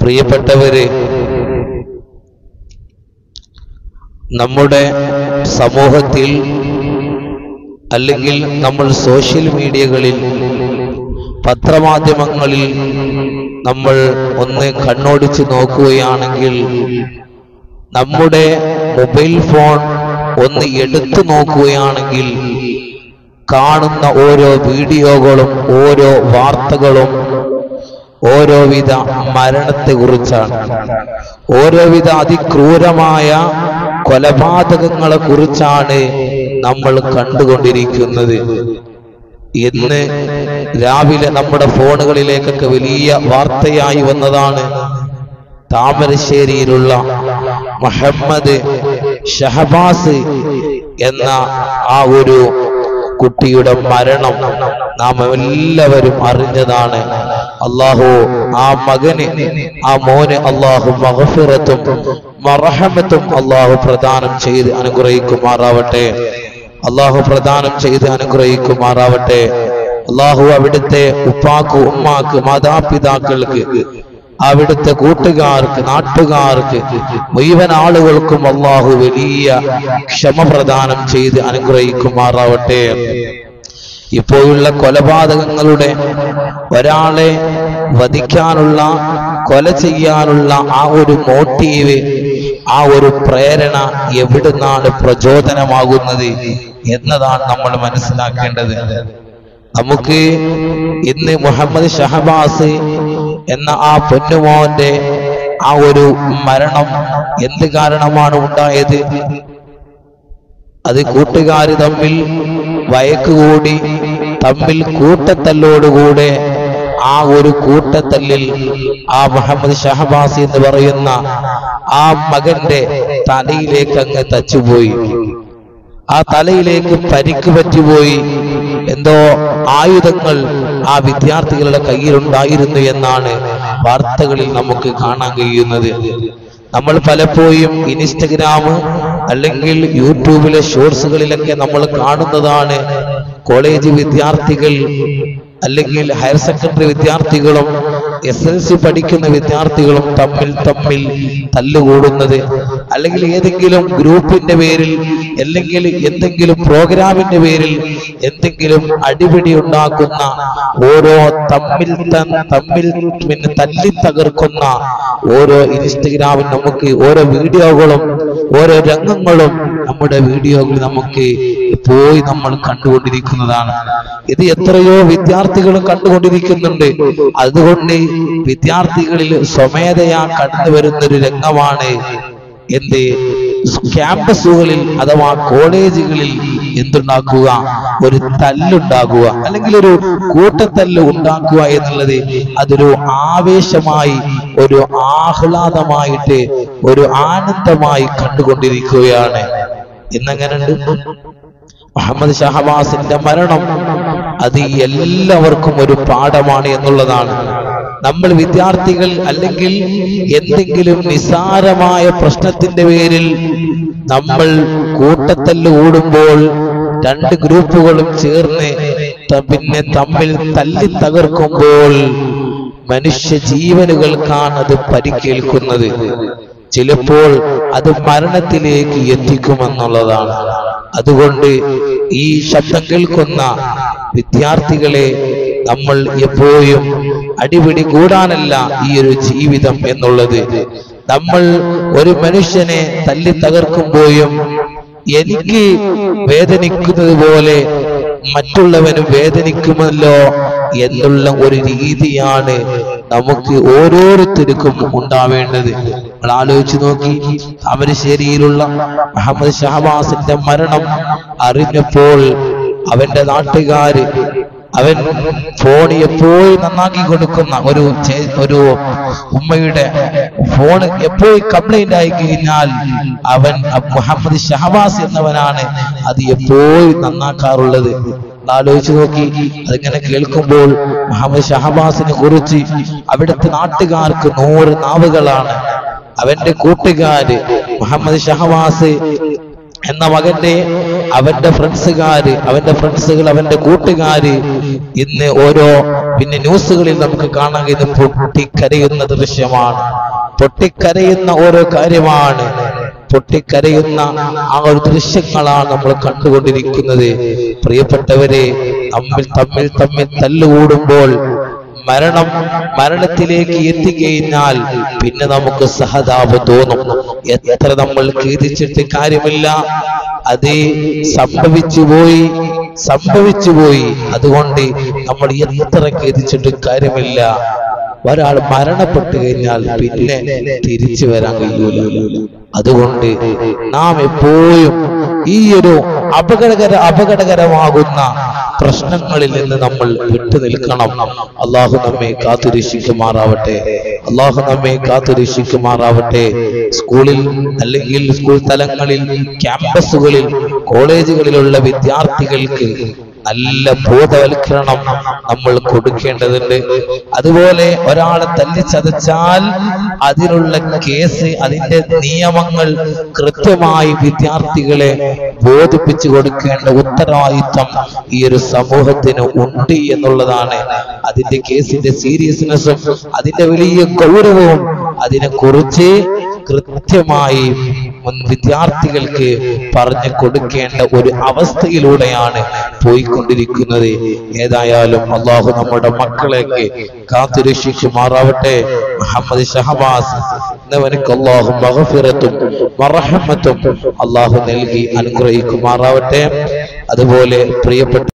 പ്രിയപ്പെട്ടവരെ, നമ്മുടെ സമൂഹത്തിൽ അല്ലെങ്കിൽ നമ്മൾ സോഷ്യൽ മീഡിയകളിൽ, പത്രമാധ്യമങ്ങളിൽ നമ്മൾ ഒന്ന് കണ്ണോടിച്ച് നോക്കുകയാണെങ്കിൽ, നമ്മുടെ മൊബൈൽ ഫോൺ ഒന്ന് എടുത്തു നോക്കുകയാണെങ്കിൽ കാണുന്ന ഓരോ വീഡിയോകളും ഓരോ വാർത്തകളും ഓരോവിധ മരണത്തെക്കുറിച്ചാണ്, ഓരോവിധ അതിക്രൂരമായ കൊലപാതകങ്ങളെ കുറിച്ചാണ് നമ്മൾ കണ്ടുകൊണ്ടിരിക്കുന്നത്. ഇന്ന് രാവിലെ നമ്മുടെ ഫോണുകളിലേക്കൊക്കെ വലിയ വാർത്തയായി വന്നതാണ് താമരശ്ശേരിയിലുള്ള മുഹമ്മദ് ഷഹബാസ് എന്ന ആ ഒരു കുട്ടിയുടെ മരണം നാം എല്ലാവരും അറിഞ്ഞതാണ്. അല്ലാഹു ആ മകന്, ആ മോന് അല്ലാഹു മഗ്ഫിറത്തും മർഹമത്തും അല്ലാഹു പ്രദാനം ചെയ്ത് അനുഗ്രഹിക്കുമാറാവട്ടെ. അല്ലാഹു പ്രദാനം ചെയ്ത് അനുഗ്രഹിക്കുമാറാവട്ടെ. അല്ലാഹു അവിടുത്തെ ഉപ്പാക്ക്, ഉമ്മാക്ക്, മാതാപിതാക്കൾക്ക്, അവിടുത്തെ കൂട്ടുകാർക്ക്, നാട്ടുകാർക്ക്, മുഴുവൻ ആളുകൾക്കും അല്ലാഹു വലിയ ക്ഷമ പ്രദാനം ചെയ്ത് അനുഗ്രഹിക്കുമാറാവട്ടെ. ഇപ്പോഴുള്ള കൊലപാതകങ്ങളുടെ, ഒരാളെ വധിക്കാനുള്ള, കൊല ചെയ്യാനുള്ള ആ ഒരു മോട്ടീവ്, ആ ഒരു പ്രേരണ എവിടുന്നാണ് പ്രചോദനമാകുന്നത് എന്നതാണ് നമ്മൾ മനസ്സിലാക്കേണ്ടത്. നമുക്ക് ഇന്ന് മുഹമ്മദ് ഷഹബാസ് എന്ന ആ പൊന്നുമോന്റെ ആ ഒരു മരണം എന്ത് കാരണമാണ് ഉണ്ടായത്? അത് കൂട്ടുകാര് തമ്മിൽ വഴക്കുകൂടി, തമ്മിൽ കൂട്ടത്തല്ലോടുകൂടെ, ആ ഒരു കൂട്ടത്തല്ലിൽ ആ മുഹമ്മദ് ഷഹബാസ് എന്ന് പറയുന്ന ആ മകന്റെ തലയിലേക്ക് അങ്ങ് തച്ചുപോയി. ആ തലയിലേക്ക് പരിക്ക് പറ്റിപ്പോയി. എന്തോ ആയുധങ്ങൾ ആ വിദ്യാർത്ഥികളുടെ കയ്യിലുണ്ടായിരുന്നു എന്നാണ് വാർത്തകളിൽ നമുക്ക് കാണാൻ കഴിയുന്നത്. നമ്മൾ പലപ്പോഴും ഇൻസ്റ്റഗ്രാം അല്ലെങ്കിൽ യൂട്യൂബിലെ ഷോർട്സുകളിലൊക്കെ നമ്മൾ കാണുന്നതാണ് കോളേജ് വിദ്യാർത്ഥികൾ അല്ലെങ്കിൽ ഹയർ സെക്കൻഡറി വിദ്യാർത്ഥികളും SLC പഠിക്കുന്ന വിദ്യാർത്ഥികളും തമ്മിൽ തല്ലുകൂടുന്നത്, അല്ലെങ്കിൽ ഏതെങ്കിലും ഗ്രൂപ്പിന്റെ പേരിൽ, അല്ലെങ്കിൽ എന്തെങ്കിലും പ്രോഗ്രാമിന്റെ പേരിൽ എന്തെങ്കിലും അടിപിടി ഉണ്ടാക്കുന്ന, ഓരോ തമ്മിൽ പിന്നെ തല്ലി തകർക്കുന്ന ഓരോ ഇൻസ്റ്റഗ്രാമിൽ നമുക്ക് ഓരോ വീഡിയോകളും ഓരോ രംഗങ്ങളും നമ്മുടെ വീഡിയോകൾ നമുക്ക് പോയി നമ്മൾ കണ്ടുകൊണ്ടിരിക്കുന്നതാണ്. ഇത് എത്രയോ വിദ്യാർത്ഥികളും കണ്ടുകൊണ്ടിരിക്കുന്നുണ്ട്. അതുകൊണ്ട് വിദ്യാർത്ഥികളിൽ സ്വമേധയാ കടന്നു വരുന്നൊരു രംഗമാണ് എന്ത്, ക്യാമ്പസുകളിൽ അഥവാ കോളേജുകളിൽ എന്തുണ്ടാക്കുക, ഒരു തല്ലുണ്ടാക്കുക, അല്ലെങ്കിൽ ഒരു കൂട്ടത്തല്ല് ഉണ്ടാക്കുക എന്നുള്ളത് അതൊരു ആവേശമായി, ഒരു ആഹ്ലാദമായിട്ട്, ഒരു ആനന്ദമായി കണ്ടുകൊണ്ടിരിക്കുകയാണ്. ഇന്നെങ്ങനെയുണ്ട് മുഹമ്മദ് ഷഹബാസിന്റെ മരണം? അത് എല്ലാവർക്കും ഒരു പാഠമാണ് എന്നുള്ളതാണ്. നമ്മൾ വിദ്യാർത്ഥികൾ അല്ലെങ്കിൽ എന്തെങ്കിലും നിസ്സാരമായ പ്രശ്നത്തിന്റെ പേരിൽ നമ്മൾ കൂട്ടത്തല്ല് കൂടുമ്പോൾ, രണ്ട് ഗ്രൂപ്പുകളും ചേർന്ന് പിന്നെ തമ്മിൽ തല്ലി തകർക്കുമ്പോൾ മനുഷ്യ ജീവനുകൾക്കാണ് അത് പരിക്കേൽക്കുന്നത്. ചിലപ്പോൾ അത് മരണത്തിലേക്ക് എത്തിക്കുമെന്നുള്ളതാണ്. അതുകൊണ്ട് ഈ ശബ്ദം കേൾക്കുന്ന വിദ്യാർത്ഥികളെ, നമ്മൾ എപ്പോഴും അടിപിടി കൂടാനല്ല ഈ ഒരു ജീവിതം എന്നുള്ളത്. നമ്മൾ ഒരു മനുഷ്യനെ തല്ലി തകർക്കുമ്പോഴും എനിക്ക് വേദനിക്കുന്നത് പോലെ മറ്റുള്ളവനും വേദനിക്കുമല്ലോ എന്നുള്ള ഒരു രീതിയാണ് നമുക്ക് ഓരോരുത്തർക്കും ഉണ്ടാവേണ്ടത്. നമ്മൾ ആലോചിച്ചു നോക്കി, താമരശ്ശേരിയിലുള്ള മുഹമ്മദ് ഷഹബാസിന്റെ മരണം അറിഞ്ഞപ്പോൾ അവന്റെ നാട്ടുകാര്, അവൻ ഫോൺ എപ്പോഴും നന്നാക്കി കൊടുക്കുന്ന ഒരു ഉമ്മയുടെ ഫോൺ എപ്പോഴും കംപ്ലൈന്റ് ആയി കഴിഞ്ഞാൽ അവൻ മുഹമ്മദ് ഷഹബാസ് എന്നവനാണ് അത് എപ്പോഴും നന്നാക്കാറുള്ളത്. ആലോചിച്ചു നോക്കി. അതിങ്ങനെ കേൾക്കുമ്പോൾ മുഹമ്മദ് ഷഹബാസിനെ കുറിച്ച് അവിടുത്തെ നാട്ടുകാർക്ക് 100 നാവുകളാണ്. അവന്റെ കൂട്ടുകാര് മുഹമ്മദ് ഷഹബാസ് എന്ന മകന്റെ അവന്റെ ഫ്രണ്ട്സുകാര്, അവന്റെ ഫ്രണ്ട്സുകൾ, അവന്റെ കൂട്ടുകാര് ഇന്ന് ഓരോ പിന്നെ ന്യൂസുകളിൽ നമുക്ക് കാണാൻ കഴിയുന്ന പൊട്ടിക്കരയുന്ന ദൃശ്യമാണ്, പൊട്ടിക്കരയുന്ന ഓരോ കാര്യമാണ്, പൊട്ടിക്കരയുന്ന ആ ഒരു ദൃശ്യങ്ങളാണ് നമ്മൾ കണ്ടുകൊണ്ടിരിക്കുന്നത്. പ്രിയപ്പെട്ടവരെ, തമ്മിൽ തല്ലുകൂടുമ്പോൾ മരണത്തിലേക്ക് എത്തിക്കഴിഞ്ഞാൽ പിന്നെ നമുക്ക് സഹതാപം തോന്നും. എത്ര നമ്മൾ ഖേദിച്ചിട്ട് കാര്യമില്ല, അത് സംഭവിച്ചു പോയി. അതുകൊണ്ട് നമ്മൾ എത്ര ഖേദിച്ചിട്ട് കാര്യമില്ല. ഒരാൾ മരണപ്പെട്ടു കഴിഞ്ഞാൽ പിന്നെ തിരിച്ചു വരാൻ കഴിയൂല. അതുകൊണ്ട് നാം എപ്പോഴും ഈ ഒരു അപകടകരമാകുന്ന പ്രശ്നങ്ങളിൽ നിന്ന് നമ്മൾ വിട്ടു നിൽക്കണം. അള്ളാഹു നമ്മെ കാത്തുരക്ഷിക്കുമാറാവട്ടെ, അള്ളാഹു നമ്മെ കാത്തുരക്ഷിക്കുമാറാവട്ടെ. സ്കൂളിൽ അല്ലെങ്കിൽ സ്കൂൾ തലങ്ങളിൽ, ക്യാമ്പസുകളിൽ, കോളേജുകളിലുള്ള വിദ്യാർത്ഥികൾക്ക് നല്ല ബോധവൽക്കരണം നമ്മൾ കൊടുക്കേണ്ടതുണ്ട്. അതുപോലെ ഒരാളെ തല്ലിച്ചതച്ചാൽ അതിനുള്ള കേസ്, അതിന്റെ നിയമങ്ങൾ കൃത്യമായി വിദ്യാർത്ഥികളെ ബോധിപ്പിച്ചു കൊടുക്കേണ്ട ഉത്തരവാദിത്വം ഈ ഒരു സമൂഹത്തിന് ഉണ്ട് എന്നുള്ളതാണ്. അതിന്റെ കേസിന്റെ സീരിയസ്നെസ്സും അതിന്റെ വലിയ ഗൗരവവും അതിനെക്കുറിച്ച് കൃത്യമായി വിദ്യാർത്ഥികൾക്ക് പറഞ്ഞു കൊടുക്കേണ്ട ഒരു അവസ്ഥയിലൂടെയാണ് പോയിക്കൊണ്ടിരിക്കുന്നത്. ഏതായാലും അള്ളാഹു നമ്മുടെ മക്കളെയൊക്കെ കാത്തുരക്ഷിക്കുമാറാവട്ടെ. മുഹമ്മദ് ഷഹബാസ് എന്നവനക്ക് അള്ളാഹു മഗ്ഫിറത്തും മർഹമത്തും അള്ളാഹു നൽകി അനുഗ്രഹിക്കുമാറാവട്ടെ. അതുപോലെ പ്രിയപ്പെട്ട